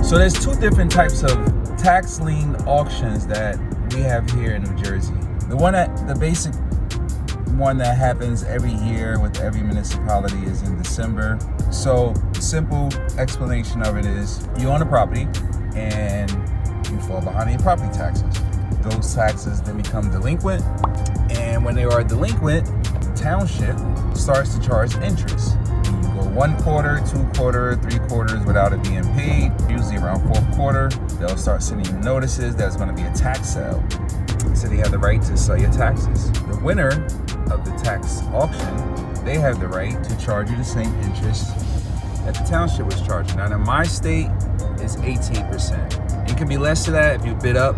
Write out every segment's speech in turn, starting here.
So there's two different types of tax lien auctions that we have here in New Jersey. The basic one that happens every year with every municipality is in December. So simple explanation of it is you own a property and you fall behind in your property taxes. Those taxes then become delinquent, and when they are delinquent, the township starts to charge interest. You go 1 quarter, 2 quarter, 3 quarters without it being paid. Usually around 4th quarter, they'll start sending you notices there's going to be a tax sale. So they have the right to sell your taxes. The winner of the tax auction, they have the right to charge you the same interest that the township was charging. Now in my state, it's 18%. It can be less than that if you bid up.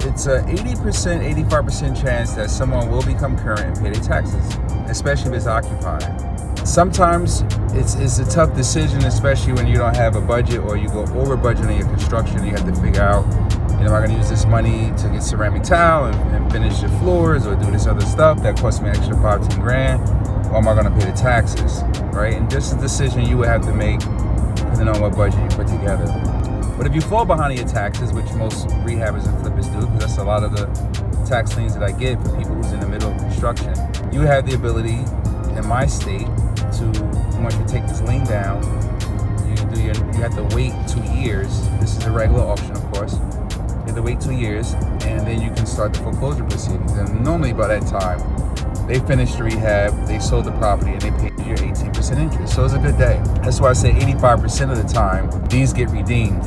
It's a 80%, 85% chance that someone will become current and pay their taxes, especially if it's occupied. Sometimes it's a tough decision, especially when you don't have a budget or you go over budget on your construction. You have to figure out, am I going to use this money to get ceramic tile and finish the floors, or do this other stuff that costs me an extra 5-10 grand, or am I going to pay the taxes, right? And this is a decision you would have to make depending on what budget you put together. But if you fall behind on your taxes, which most rehabbers and flippers do, because that's a lot of the tax liens that I get for people who's in the middle of construction, you have the ability in my state to, once you take this lien down, you have to wait 2 years. This is a regular auction, of course. You have to wait 2 years, and then you can start the foreclosure proceedings. And normally by that time, they finished the rehab, they sold the property, and they paid your 18% interest. So it's a good day. That's why I say 85% of the time, these get redeemed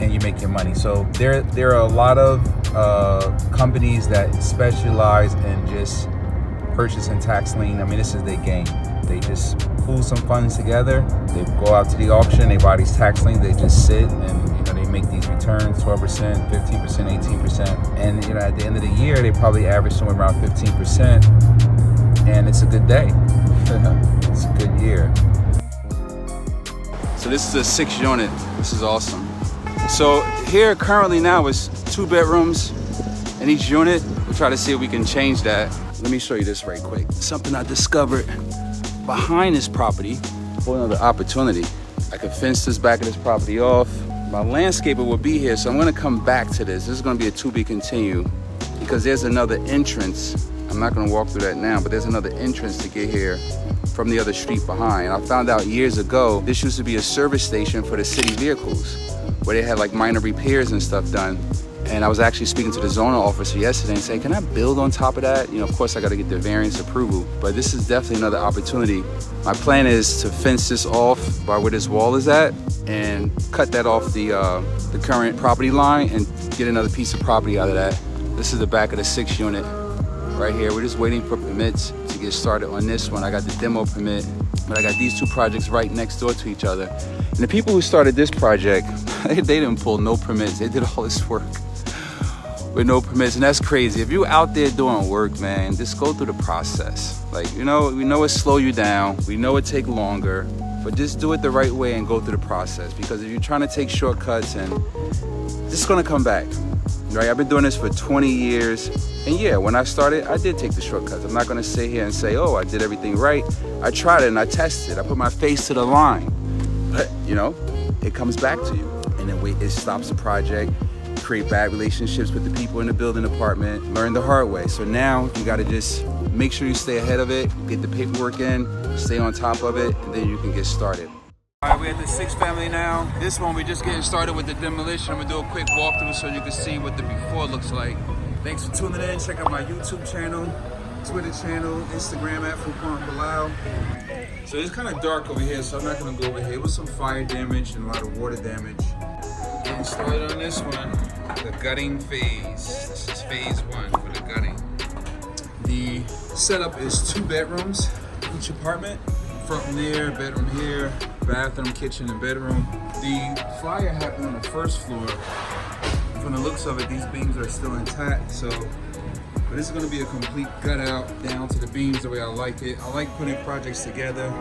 and you make your money. So there are a lot of companies that specialize in just purchasing tax lien. I mean, this is their game. They just pool some funds together, they go out to the auction, they buy these tax liens, they just sit and they make these returns, 12%, 15%, 18%. And at the end of the year, they probably average somewhere around 15%. And it's a good day. It's a good year. So this is a 6 unit. This is awesome. So here currently now is 2 bedrooms in each unit. We'll try to see if we can change that. Let me show you this right quick. Something I discovered behind this property, whole another opportunity. I could fence this back of this property off. My landscaper will be here, so I'm gonna come back to this. This is gonna be a to be continue, because there's another entrance. I'm not gonna walk through that now, but there's another entrance to get here from the other street behind. I found out years ago, this used to be a service station for the city vehicles, where they had like minor repairs and stuff done. And I was actually speaking to the zoning officer yesterday and saying, can I build on top of that? Of course I gotta get the variance approval, but this is definitely another opportunity. My plan is to fence this off by where this wall is at and cut that off the current property line and get another piece of property out of that. This is the back of the 6 unit right here. We're just waiting for permits to get started on this one. I got the demo permit, but I got these 2 projects right next door to each other. And the people who started this project, they didn't pull no permits. They did all this work with no permits, and that's crazy. If you're out there doing work, man, just go through the process. Like, we know it slow you down, we know it take longer, but just do it the right way and go through the process. Because if you're trying to take shortcuts, and it's gonna come back, right? I've been doing this for 20 years, and yeah, when I started, I did take the shortcuts. I'm not gonna sit here and say, oh, I did everything right. I tried it and I tested, I put my face to the line, but it comes back to you, and then it stops the project. Create bad relationships with the people in the building department, learn the hard way. So now you gotta just make sure you stay ahead of it, get the paperwork in, stay on top of it, and then you can get started. All right, we're at the 6th family now. This one, we're just getting started with the demolition. I'm gonna do a quick walkthrough so you can see what the before looks like. Thanks for tuning in. Check out my YouTube channel, Twitter channel, Instagram at Fuquan Bilal. So it's kind of dark over here, so I'm not gonna go over here. With some fire damage and a lot of water damage. Getting started on this one, the gutting phase. This is phase 1 for the gutting. The setup is 2 bedrooms, each apartment. Front there, bedroom here, bathroom, kitchen, and bedroom. The fire happened on the 1st floor. From the looks of it, these beams are still intact, but this is gonna be a complete gut out down to the beams the way I like it. I like putting projects together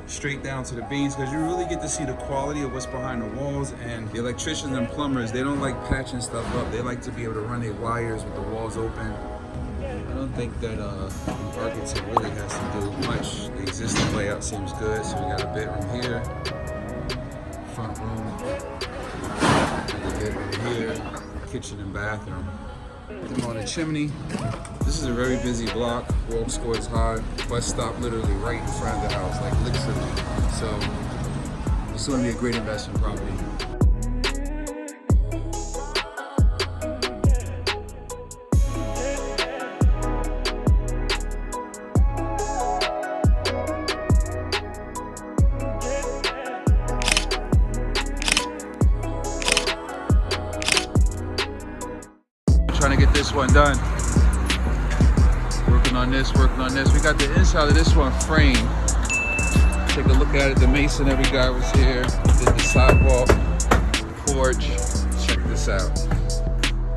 straight down to the beams, because you really get to see the quality of what's behind the walls. And the electricians and plumbers, they don't like patching stuff up. They like to be able to run their wires with the walls open. I don't think that the architect really has to do much. The existing layout seems good. So we got a bedroom here, front room, kitchen and bathroom. I'm on a chimney. This is a very busy block. Walk score is high. Bus stop literally right in front of the house, like literally. So this is gonna be a great investment property. Trying to get this one done. Working on this, working on this. We got the inside of this one framed. Take a look at it. The masonry guy was here. Did the sidewalk, porch. Check this out.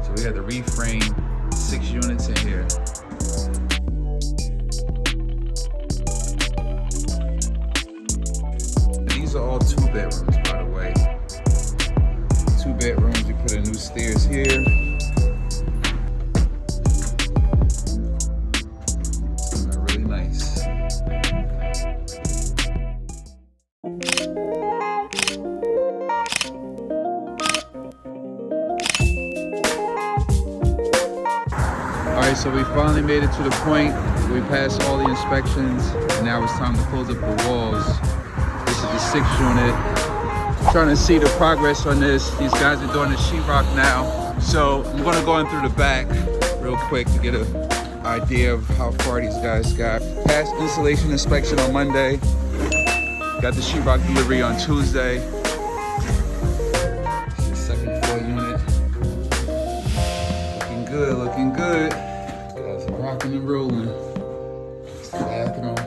So we had to reframe 6 units in here. And these are all 2 bedrooms, by the way. 2 bedrooms. You put in new stairs here. Alright, so we finally made it to the point where we passed all the inspections, and now it's time to close up the walls. This is the 6th unit. I'm trying to see the progress on this. These guys are doing the sheetrock now. So I'm gonna go in through the back real quick to get an idea of how far these guys got. Passed installation inspection on Monday. Got the sheetrock delivery on Tuesday. It's the 2nd floor unit. Looking good, looking good. Guys are rocking and rolling. It's the bathroom.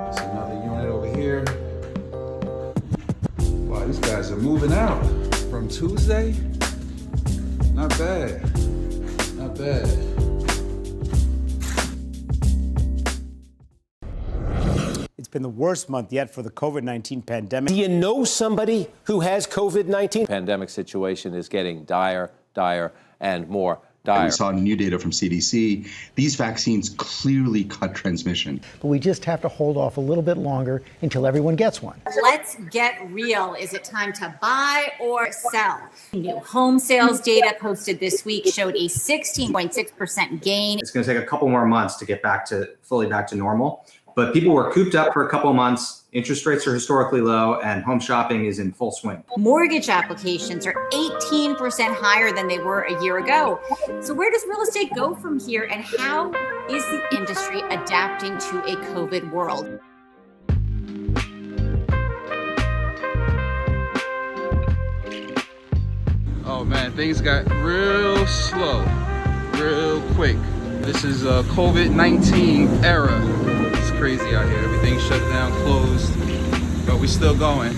It's another unit over here. Wow, these guys are moving out from Tuesday. Not bad, not bad. It's been the worst month yet for the COVID-19 pandemic. Do you know somebody who has COVID-19? Pandemic situation is getting dire, and more dire. We saw new data from CDC. These vaccines clearly cut transmission. But we just have to hold off a little bit longer until everyone gets one. Let's get real. Is it time to buy or sell? New home sales data posted this week showed a 16.6% gain. It's going to take a couple more months to get fully back to normal. But people were cooped up for a couple of months. Interest rates are historically low, and home shopping is in full swing. Mortgage applications are 18% higher than they were a year ago. So where does real estate go from here, and how is the industry adapting to a COVID world? Oh man, things got real slow, real quick. This is a COVID-19 era. It's crazy out here. Everything's shut down, closed, but we're still going.